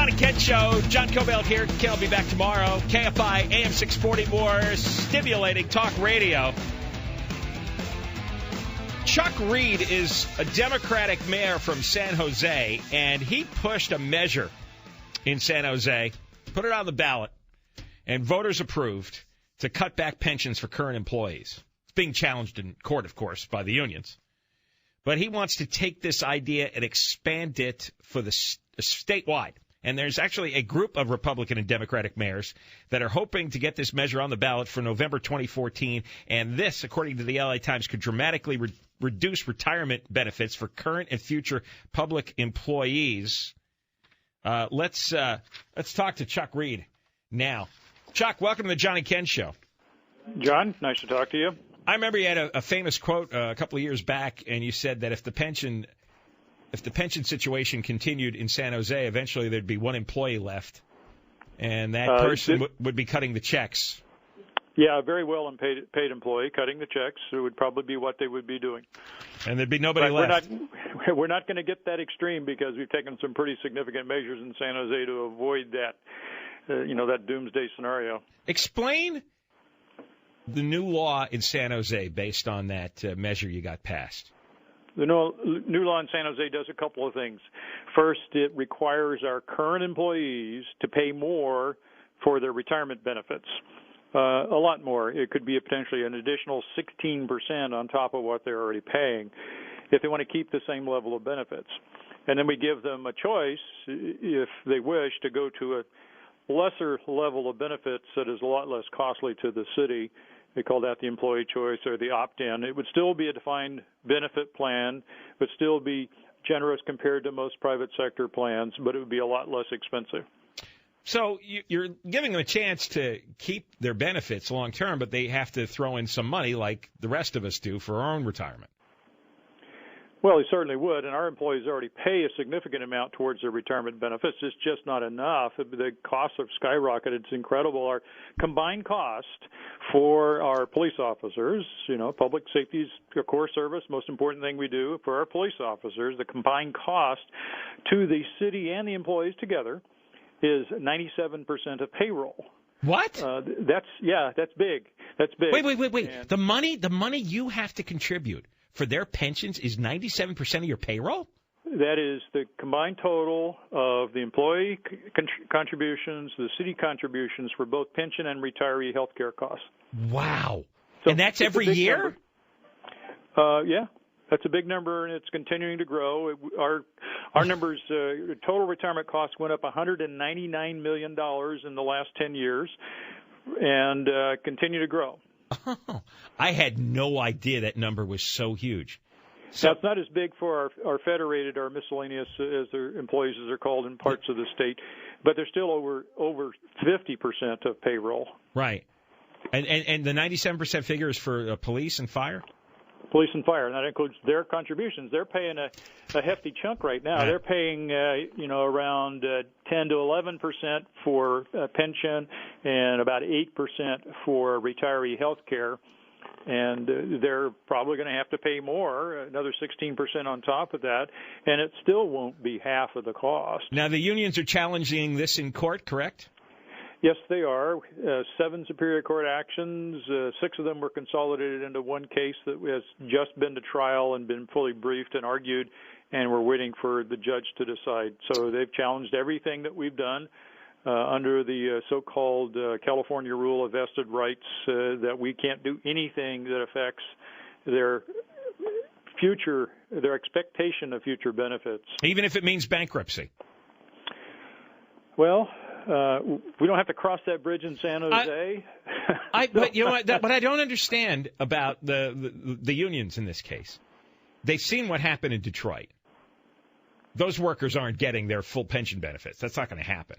John and Ken Show. John Cobell here. Ken will be back tomorrow. KFI AM 640, more stimulating talk radio. Chuck Reed is a Democratic mayor from San Jose, and he pushed a measure in San Jose, put it on the ballot, and voters approved to cut back pensions for current employees. It's being challenged in court, of course, by the unions. But he wants to take this idea and expand it for the statewide. And there's actually a group of Republican and Democratic mayors that are hoping to get this measure on the ballot for November 2014. And this, according to the LA Times, could dramatically reduce retirement benefits for current and future public employees. Let's talk to Chuck Reed now. Chuck, welcome to the John and Ken Show. John, nice to talk to you. I remember you had a famous quote a couple of years back, and you said that if the pension situation continued in San Jose, eventually there'd be one employee left, and that person would be cutting the checks. Yeah, a very well paid employee cutting the checks. It would probably be what they would be doing. And there'd be nobody left. We're not going to get that extreme because we've taken some pretty significant measures in San Jose to avoid that, that doomsday scenario. Explain the new law in San Jose based on that measure you got passed. The new law in San Jose does a couple of things. First, it requires our current employees to pay more for their retirement benefits. A lot more. It could be potentially an additional 16% on top of what they're already paying if they want to keep the same level of benefits. And then we give them a choice, if they wish, to go to a lesser level of benefits that is a lot less costly to the city. They call that the employee choice or the opt-in. It would still be a defined benefit plan, but still be generous compared to most private sector plans, but it would be a lot less expensive. So you're giving them a chance to keep their benefits long term, but they have to throw in some money like the rest of us do for our own retirement. Well, they certainly would, and our employees already pay a significant amount towards their retirement benefits. It's just not enough. The costs have skyrocketed. It's incredible. Our combined cost for our police officers, public safety is a core service, most important thing we do for our police officers, the combined cost to the city and the employees together is 97% of payroll. What? That's big. That's big. Wait. And the money you have to contribute for their pensions is 97% of your payroll? That is the combined total of the employee contributions, the city contributions for both pension and retiree health care costs. Wow. So and that's every year? Yeah. That's a big number, and it's continuing to grow. Our numbers, total retirement costs went up $199 million in the last 10 years and continue to grow. Oh, I had no idea that number was so huge. So now, it's not as big for our federated, our miscellaneous, as their employees, as they're called in parts of the state, but they're still over 50% of payroll. Right. And the 97% figure is for police and fire? Police and fire, and that includes their contributions. They're paying a hefty chunk right now. Right. They're paying, around 10 to 11% for pension and about 8% for retiree health care. And they're probably going to have to pay more, another 16% on top of that, and it still won't be half of the cost. Now, the unions are challenging this in court, correct? Yes, they are. 7 Superior Court actions. 6 of them were consolidated into one case that has just been to trial and been fully briefed and argued, and we're waiting for the judge to decide. So they've challenged everything that we've done under the so-called California rule of vested rights, that we can't do anything that affects their expectation of future benefits. Even if it means bankruptcy? Well, we don't have to cross that bridge in San Jose. But you know what I don't understand about the unions in this case. They've seen what happened in Detroit. Those workers aren't getting their full pension benefits. That's not going to happen.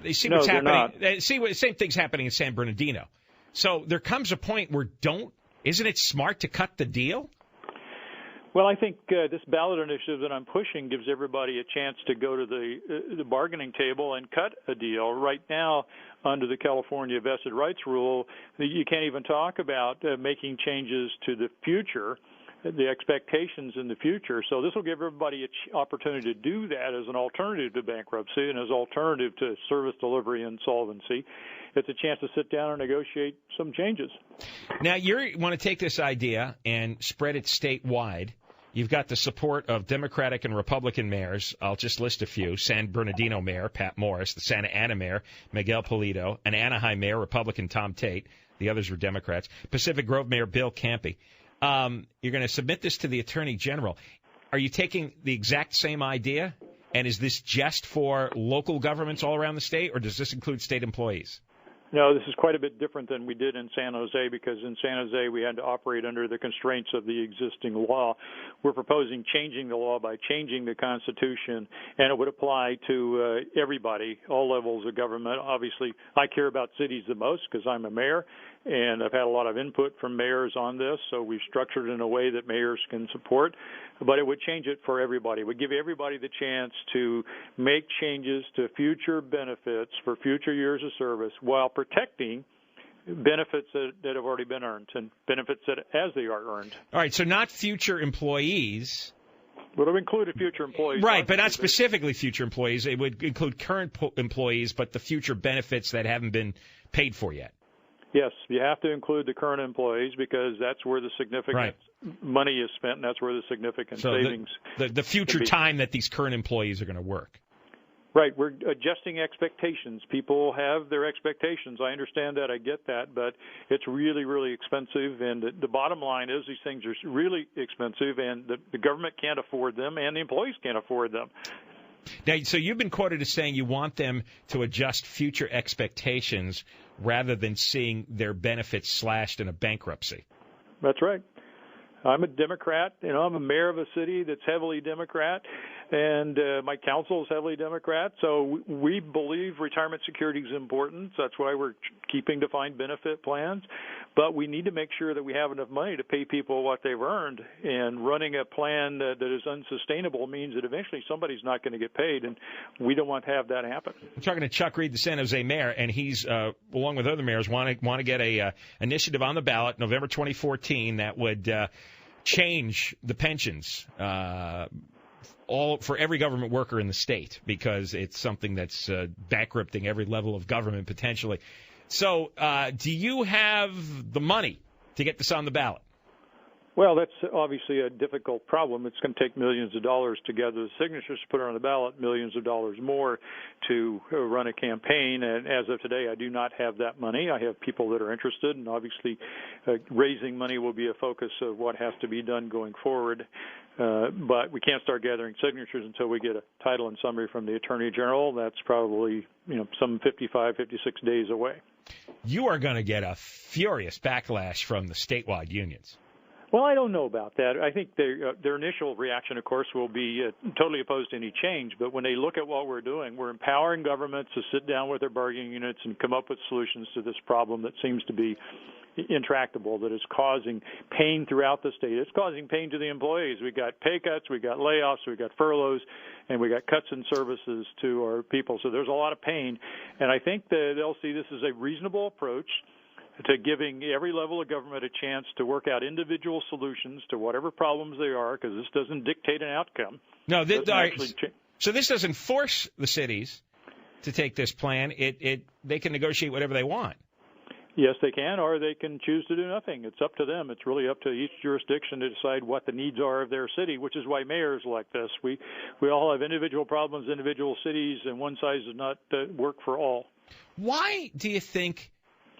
They see what's happening. They see what same thing's happening in San Bernardino. So there comes a point where isn't it smart to cut the deal? Well, I think this ballot initiative that I'm pushing gives everybody a chance to go to the bargaining table and cut a deal. Right now, under the California vested rights rule, you can't even talk about making changes to the future the expectations in the future. So this will give everybody an opportunity to do that as an alternative to bankruptcy and as alternative to service delivery insolvency. It's a chance to sit down and negotiate some changes. Now, you want to take this idea and spread it statewide. You've got the support of Democratic and Republican mayors. I'll just list a few. San Bernardino Mayor Pat Morris, the Santa Ana Mayor Miguel Pulido, an Anaheim Mayor Republican Tom Tate. The others were Democrats. Pacific Grove Mayor Bill Campy. You're going to submit this to the Attorney General. Are you taking the exact same idea? And is this just for local governments all around the state, or does this include state employees? No, this is quite a bit different than we did in San Jose, because in San Jose we had to operate under the constraints of the existing law. We're proposing changing the law by changing the Constitution, and it would apply to everybody, all levels of government. Obviously, I care about cities the most because I'm a mayor, and I've had a lot of input from mayors on this, so we've structured it in a way that mayors can support. But it would change it for everybody. It would give everybody the chance to make changes to future benefits for future years of service while protecting benefits that have already been earned and benefits that as they are earned. All right, so not future employees. Would have included future employees. Right, but not specifically future employees. It would include current employees, but the future benefits that haven't been paid for yet. Yes, you have to include the current employees because that's where the significant money is spent, and that's where the significant savings. The future time that these current employees are going to work. Right. We're adjusting expectations. People have their expectations. I understand that. I get that. But it's really, really expensive. And the bottom line is these things are really expensive, and the government can't afford them, and the employees can't afford them. Now, so you've been quoted as saying you want them to adjust future expectations rather than seeing their benefits slashed in a bankruptcy. That's right. I'm a Democrat. I'm a mayor of a city that's heavily Democrat, and my council is heavily Democrat. So we believe retirement security is important. That's why we're keeping defined benefit plans. But we need to make sure that we have enough money to pay people what they've earned. And running a plan that is unsustainable means that eventually somebody's not going to get paid, and we don't want to have that happen. I'm talking to Chuck Reed, the San Jose mayor, and he's, along with other mayors, want to get a initiative on the ballot November 2014 that would change the pensions all for every government worker in the state, because it's something that's bankrupting every level of government potentially. So do you have the money to get this on the ballot? Well, that's obviously a difficult problem. It's going to take millions of dollars to gather the signatures to put it on the ballot, millions of dollars more to run a campaign. And as of today, I do not have that money. I have people that are interested, and obviously raising money will be a focus of what has to be done going forward. But we can't start gathering signatures until we get a title and summary from the Attorney General. That's probably some 55, 56 days away. You are going to get a furious backlash from the statewide unions. Well, I don't know about that. I think their initial reaction, of course, will be totally opposed to any change. But when they look at what we're doing, we're empowering governments to sit down with their bargaining units and come up with solutions to this problem that seems to be intractable, that is causing pain throughout the state. It's causing pain to the employees. We got pay cuts, we got layoffs, we got furloughs, and we got cuts in services to our people. So there's a lot of pain. And I think that they'll see this as a reasonable approach to giving every level of government a chance to work out individual solutions to whatever problems they are, because this doesn't dictate an outcome. No, so this doesn't force the cities to take this plan. They can negotiate whatever they want. Yes, they can, or they can choose to do nothing. It's up to them. It's really up to each jurisdiction to decide what the needs are of their city, which is why mayors like this. We all have individual problems, individual cities, and one size does not work for all. Why do you think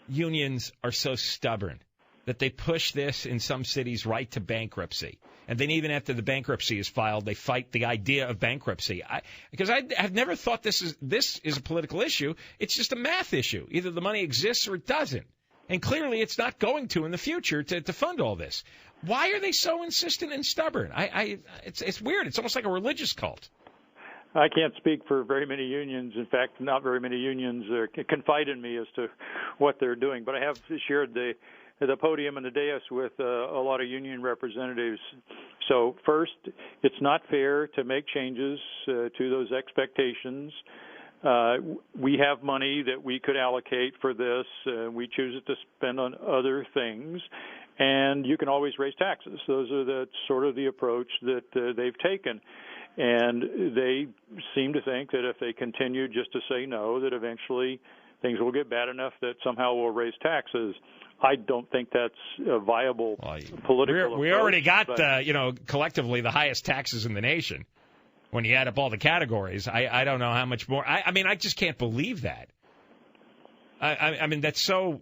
unions are so stubborn that they push this in some cities right to bankruptcy? And then even after the bankruptcy is filed, they fight the idea of bankruptcy. Because I have never thought this is a political issue. It's just a math issue. Either the money exists or it doesn't. And clearly it's not going to in the future to fund all this. Why are they so insistent and stubborn? It's weird. It's almost like a religious cult. I can't speak for very many unions. In fact, not very many unions confide in me as to what they're doing. But I have shared the podium and the dais with a lot of union representatives. So first, it's not fair to make changes to those expectations. We have money that we could allocate for this. We choose it to spend on other things. and you can always raise taxes. Those are the sort of the approach that they've taken. And they seem to think that if they continue just to say no, that eventually things will get bad enough that somehow we'll raise taxes. I don't think that's a viable political approach. We already got, collectively the highest taxes in the nation when you add up all the categories. I don't know how much more. I mean, I just can't believe that. I mean, that's so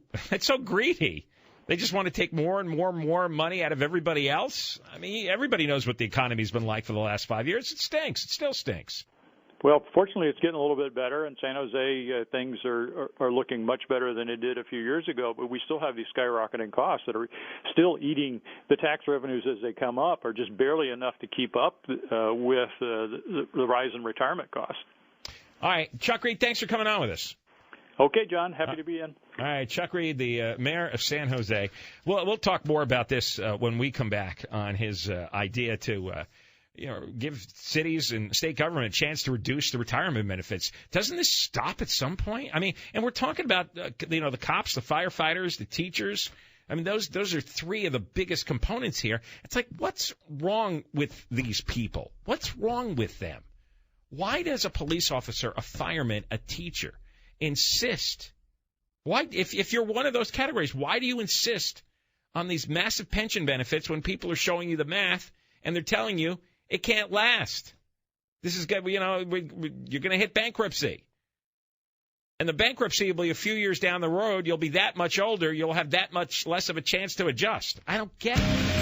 greedy. They just want to take more and more money out of everybody else. I mean, everybody knows what the economy's been like for the last 5 years. It stinks. It still stinks. Well, fortunately, it's getting a little bit better. In San Jose, things are looking much better than it did a few years ago. But we still have these skyrocketing costs that are still eating the tax revenues as they come up, are just barely enough to keep up with the rise in retirement costs. All right, Chuck Reed, thanks for coming on with us. Okay, John, happy to be in. All right, Chuck Reed, the mayor of San Jose. We'll talk more about this when we come back on his idea to give cities and state government a chance to reduce the retirement benefits. Doesn't this stop at some point? I mean, and we're talking about the cops, the firefighters, the teachers. I mean, those are three of the biggest components here. It's like, what's wrong with these people? What's wrong with them? Why does a police officer, a fireman, a teacher insist? Why, if you're one of those categories, why do you insist on these massive pension benefits when people are showing you the math and they're telling you it can't last? This is good. You're going to hit bankruptcy. And the bankruptcy will be a few years down the road. You'll be that much older. You'll have that much less of a chance to adjust. I don't get it.